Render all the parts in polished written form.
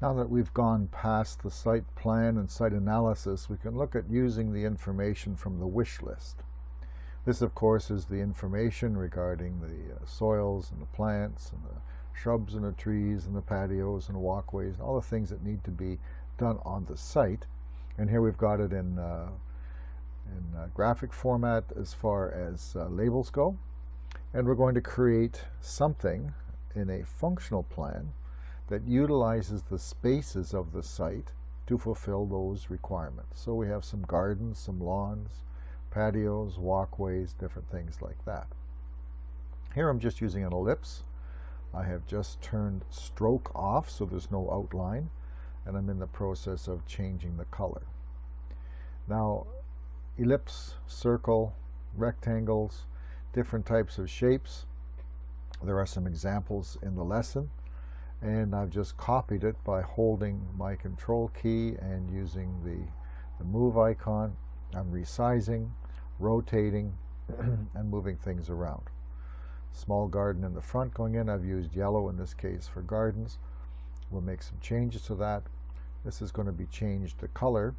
Now that we've gone past the site plan and site analysis, we can look at using the information from the wish list. This, of course, is the information regarding the soils and the plants and the shrubs and the trees and the patios and walkways and all the things that need to be done on the site. And here we've got it in graphic format as far as labels go. And we're going to create something in a functional plan that utilizes the spaces of the site to fulfill those requirements. So we have some gardens, some lawns, patios, walkways, different things like that. Here I'm just using an ellipse. I have just turned stroke off so there's no outline, and I'm in the process of changing the color. Now, ellipse, circle, rectangles, different types of shapes. There are some examples in the lesson, and I've just copied it by holding my control key and using the move icon. I'm resizing, rotating, and moving things around. Small garden in the front going in. I've used yellow in this case for gardens. We'll make some changes to that. This is going to be changed to color.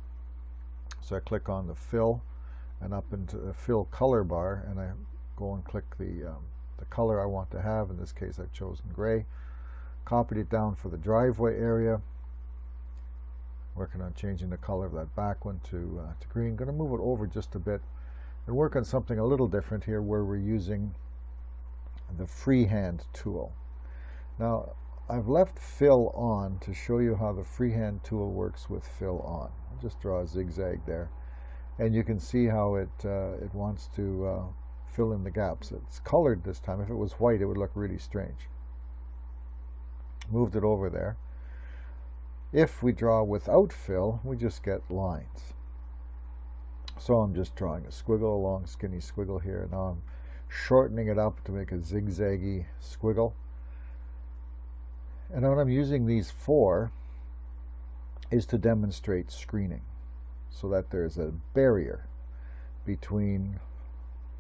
So I click on the fill and up into the fill color bar, and I go and click the color I want to have. In this case, I've chosen gray. Copied it down for the driveway area. Working on changing the color of that back one to green. Going to move it over just a bit and work on something a little different here where we're using the freehand tool. Now, I've left fill on to show you how the freehand tool works with fill on. I'll just draw a zigzag there, and you can see how it wants to fill in the gaps. It's colored this time. If it was white, it would look really strange. Moved it over there. If we draw without fill, we just get lines. So I'm just drawing a squiggle, a long skinny squiggle here. Now I'm shortening it up to make a zigzaggy squiggle. And what I'm using these for is to demonstrate screening, so that there's a barrier between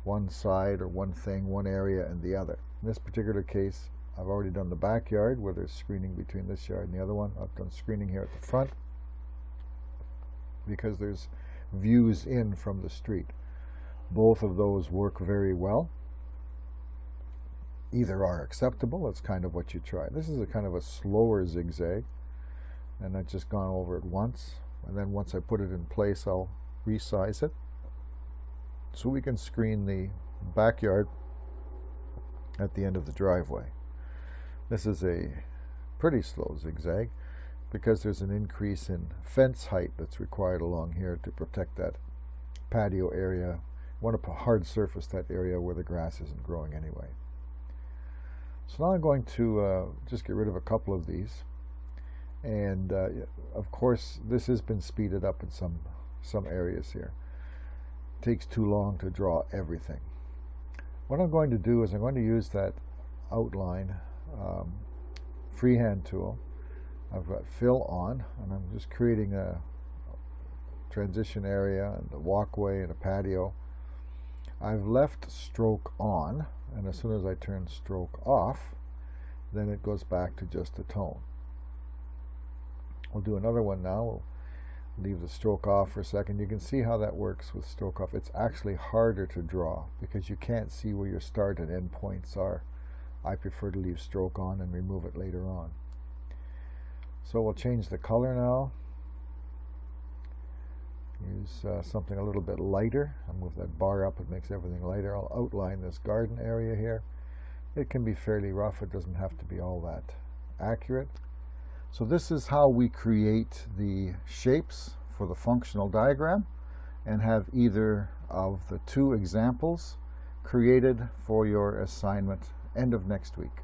one side or one thing, one area, and the other. In this particular case, I've already done the backyard where there's screening between this yard and the other one. I've done screening here at the front because there's views in from the street. Both of those work very well. Either are acceptable. That's kind of what you try. This is a kind of a slower zigzag, and I've just gone over it once, and then once I put it in place, I'll resize it so we can screen the backyard at the end of the driveway. This is a pretty slow zigzag because there's an increase in fence height that's required along here to protect that patio area. I want to hard surface that area where the grass isn't growing anyway. So now I'm going to just get rid of a couple of these, and of course this has been speeded up in some areas here. It takes too long to draw everything. What I'm going to do is I'm going to use that outline freehand tool. I've got fill on, and I'm just creating a transition area and a walkway and a patio. I've left stroke on, and as soon as I turn stroke off, then it goes back to just a tone. We'll do another one now. We'll leave the stroke off for a second. You can see how that works with stroke off. It's actually harder to draw because you can't see where your start and end points are. I prefer to leave stroke on and remove it later on. So we'll change the color now. Use something a little bit lighter. I'll move that bar up, it makes everything lighter. I'll outline this garden area here. It can be fairly rough, it doesn't have to be all that accurate. So this is how we create the shapes for the functional diagram and have either of the two examples created for your assignment end of next week.